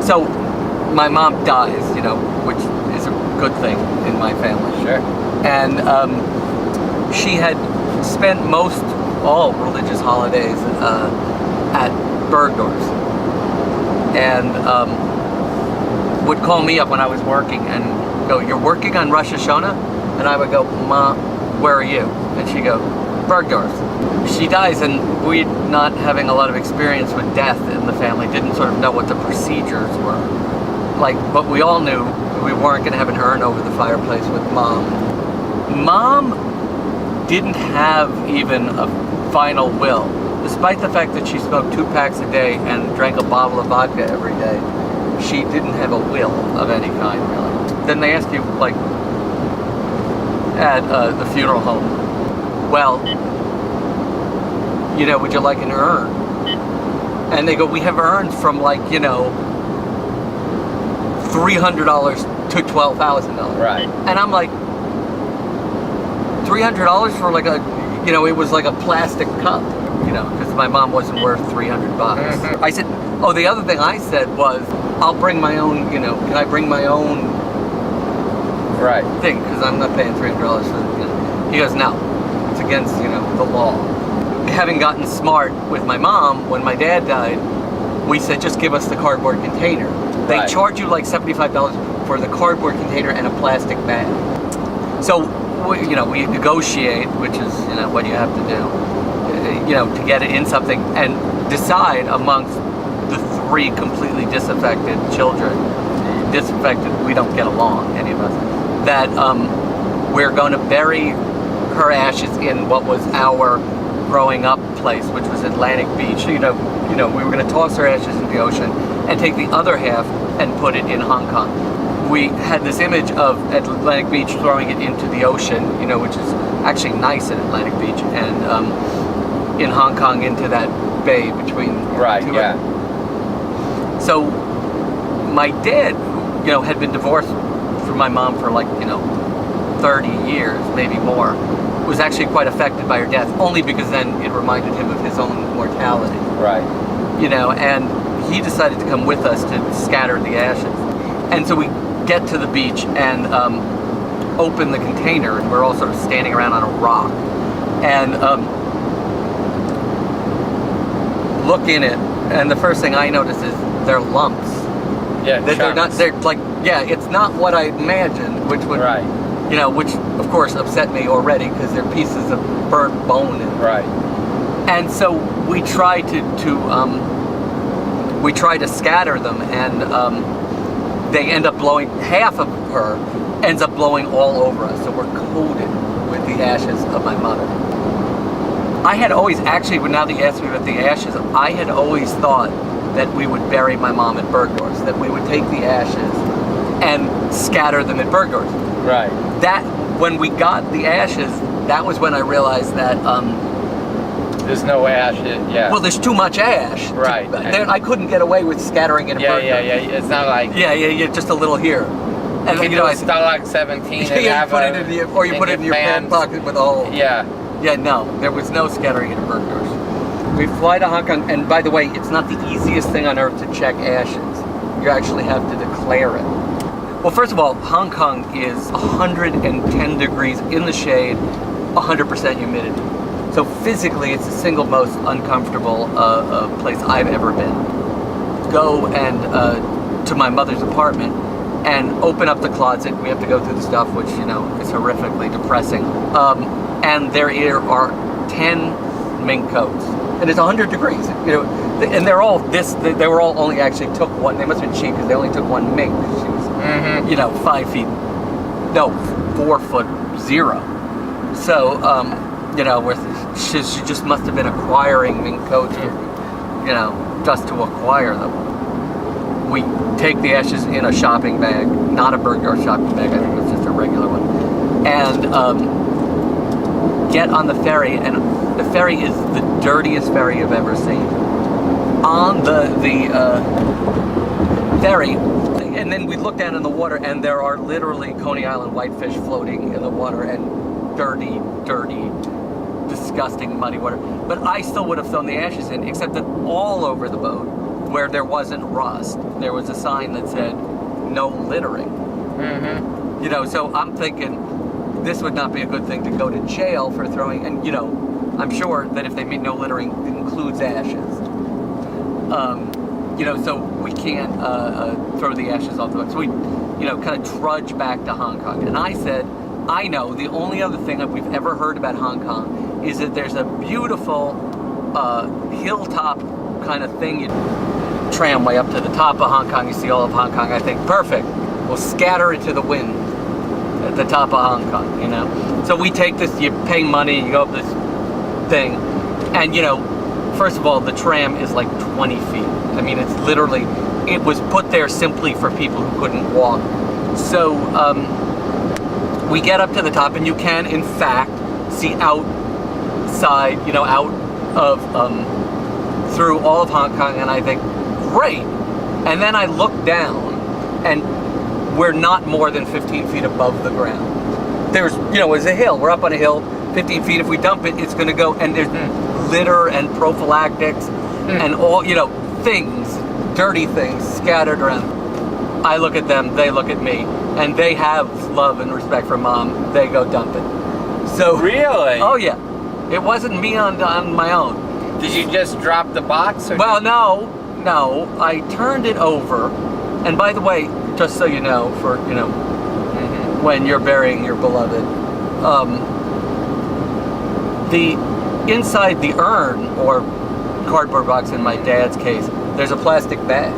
So my mom dies, which is a good thing in my family. Sure. And she had spent all religious holidays at Bergdorfs, and would call me up when I was working and go, "You're working on Rosh Hashanah?" And I would go, "Ma, where are you?" And she'd go, "Bergdorfs." She dies, and we, not having a lot of experience with death in the family, didn't sort of know what the procedures were. But we all knew we weren't going to have an urn over the fireplace with Mom. Mom didn't have even a final will, despite the fact that she smoked 2 packs a day and drank a bottle of vodka every day. She didn't have a will of any kind, really. Then they ask you, at the funeral home, well, would you like an urn? And they go, we have urns from $300 to $12,000. Right. And I'm like, $300 for it was like a plastic cup, because my mom wasn't worth $300. Mm-hmm. I said, oh, the other thing I said was, I'll bring my own, can I bring my own thing? Because I'm not paying $300 for it. He goes, no, it's against, the law. Having gotten smart with my mom, when my dad died, we said, just give us the cardboard container. They charge you like $75 for the cardboard container and a plastic bag. So, we negotiate, which is, what you have to do, to get it in something, and decide amongst the 3 completely disaffected children, we don't get along, any of us, that we're going to bury her ashes in what was our growing up place, which was Atlantic Beach. We were going to toss her ashes in the ocean and take the other half and put it in Hong Kong. We had this image of Atlantic Beach throwing it into the ocean, which is actually nice at Atlantic Beach, and in Hong Kong into that bay between two. Yeah. So my dad, had been divorced from my mom for 30 years, maybe more, was actually quite affected by her death, only because then it reminded him of his own mortality. Right. And he decided to come with us to scatter the ashes. And so we get to the beach and open the container, and we're all sort of standing around on a rock. And look in it, and the first thing I notice is they're lumps. Yeah, it's not what I imagined, which would, which of course upset me already, because they're pieces of burnt bone. And so we try to scatter them, and they end up blowing, half of her ends up blowing all over us, so we're coated with the ashes of my mother. I had always, actually, now that you asked me about the ashes, I had always thought that we would bury my mom at Bergdorfs, that we would take the ashes and scatter them at Bergdorfs. Right. That, when we got the ashes, that was when I realized that there's no ash. Well, there's too much ash. Right. I couldn't get away with scattering it at Bergdorfs. Yeah. It's not like... Yeah, just a little here. And I Stalag 17 and have put it in you put it in your pant pocket with a hole. Yeah. Yeah, no, there was no scattering at Bergdorfs. We fly to Hong Kong, and by the way, it's not the easiest thing on earth to check ashes. You actually have to declare it. Well, first of all, Hong Kong is 110 degrees in the shade, 100% humidity. So physically, it's the single most uncomfortable place I've ever been. Go and to my mother's apartment and open up the closet. We have to go through the stuff, which is horrifically depressing. And there are 10 mink coats, and it's 100 degrees. And they're all they were all only actually took one. They must have been cheap because they only took one mink. She was 4'0". So she just must have been acquiring mink coats, just to acquire them. We take the ashes in a shopping bag, not a Bergdorf shopping bag, I think it was just a regular one, and get on the ferry, and the ferry is the dirtiest ferry you've ever seen. On the ferry, and then we look down in the water, and there are literally Coney Island whitefish floating in the water, and dirty, disgusting, muddy water. But I still would have thrown the ashes in, except that all over the boat where there wasn't rust, there was a sign that said, no littering. Mm-hmm. You know, so I'm thinking this would not be a good thing to go to jail for throwing, and you know, I'm sure that if they mean no littering, it includes ashes. You know, so we can't throw the ashes off the way. So we, you know, kind of trudge back to Hong Kong. And I said, I know the only other thing that we've ever heard about Hong Kong is that there's a beautiful hilltop kind of thing. You tramway up to the top of Hong Kong, you see all of Hong Kong. I think, perfect. We'll scatter it to the wind at the top of Hong Kong, you know. So we take this, you pay money, you go up this thing, and you know, first of all, the tram is like 20 feet. I mean, it's literally, it was put there simply for people who couldn't walk. So we get up to the top, and you can, in fact, see outside, you know, out of, through all of Hong Kong, and I think, great. And then I look down, and we're not more than 15 feet above the ground. There's, you know, it's a hill. We're up on a hill, 15 feet. If we dump it, it's going to go, and there's litter and prophylactics and all, you know, things, dirty things scattered around. I look at them, they look at me, and they have love and respect for Mom. They go dump it. So Really? Oh yeah, it wasn't me on my own. Did you just drop the box? Or Well, no, I turned it over, and by the way, just so you know, for you know, when you're burying your beloved, the inside the urn or cardboard box in my dad's case, there's a plastic bag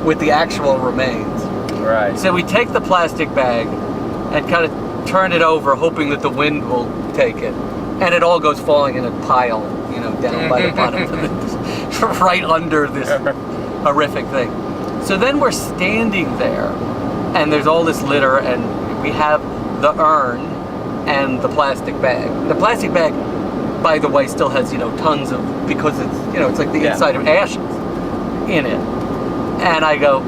with the actual remains. Right. So we take the plastic bag and kind of turn it over, hoping that the wind will take it, and it all goes falling in a pile, you know, down by the bottom of this, right under this horrific thing. So then we're standing there, and there's all this litter, and we have the urn and the plastic bag. The plastic bag, by the way, still has, you know, tons of, because it's, you know, it's like the inside of ashes in it. And I go,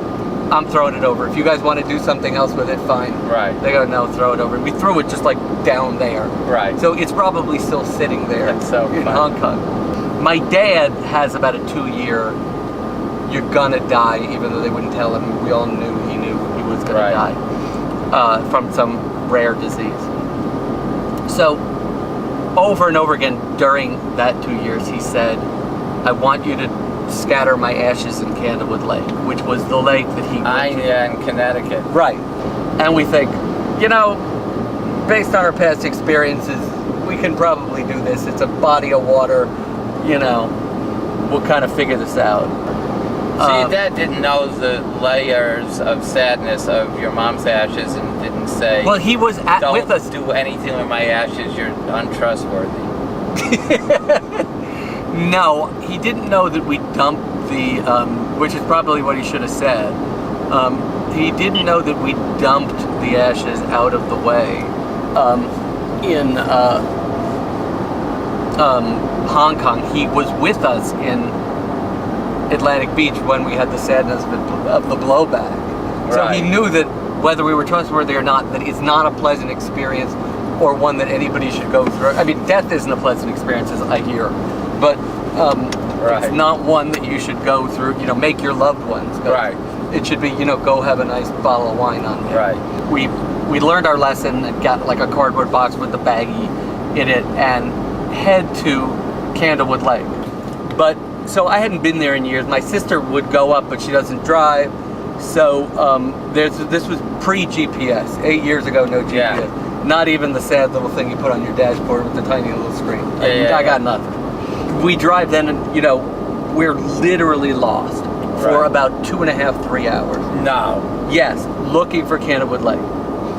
I'm throwing it over. If you guys want to do something else with it, fine. Right. They go, no, throw it over. And we threw it just like down there. Right. So it's probably still sitting there That's so in funny. Hong Kong. My dad has about a 2-year, you're gonna die, even though they wouldn't tell him. We all knew he was gonna die from some rare disease. So over and over again during that 2 years, he said, I want you to scatter my ashes in Candlewood Lake, which was the lake that he went to. Yeah, in Connecticut. Right. And we think, you know, based on our past experiences, we can probably do this. It's a body of water, you know, we'll kind of figure this out. So your dad didn't know the layers of sadness of your mom's ashes and didn't say, Well, he was with us. Don't do anything with my ashes, you're untrustworthy. No, he didn't know that we dumped the, which is probably what he should have said. He didn't know that we dumped the ashes out of the way in Hong Kong. He was with us in Atlantic Beach when we had the sadness of the blowback. So he knew that whether we were trustworthy or not, that it's not a pleasant experience or one that anybody should go through. I mean, death isn't a pleasant experience, as I hear, but it's not one that you should go through, you know, make your loved ones go through. It should be, you know, go have a nice bottle of wine on hand. Right. We learned our lesson and got like a cardboard box with the baggie in it and head to Candlewood Lake. But, so I hadn't been there in years. My sister would go up, but she doesn't drive. So this was pre-GPS, 8 years ago, no GPS. Yeah. Not even the sad little thing you put on your dashboard with the tiny little screen. I got nothing. We drive then, and you know, we're literally lost for about 2.5, 3 hours. No. Yes, looking for Candlewood Lake.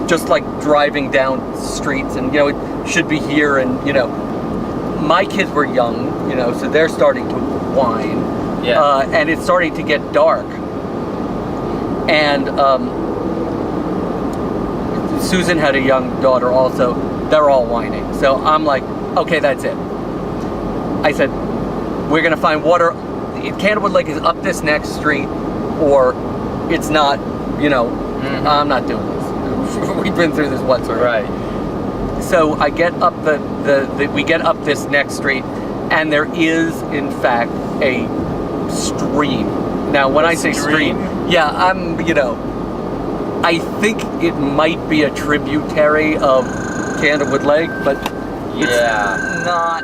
Just like driving down streets, and you know, it should be here, and you know, my kids were young, you know, so they're starting to whine. Yeah. And it's starting to get dark. And Susan had a young daughter also. They're all whining. So I'm like, okay, that's it. I said, we're going to find water. Candlewood Lake is up this next street, or it's not, you know, I'm not doing this. We've been through this once already. Right. So I get up we get up this next street, and there is, in fact, a stream Now, when I say Stream. stream, yeah, I think it might be a tributary of Candlewood Lake, but it's Yeah. not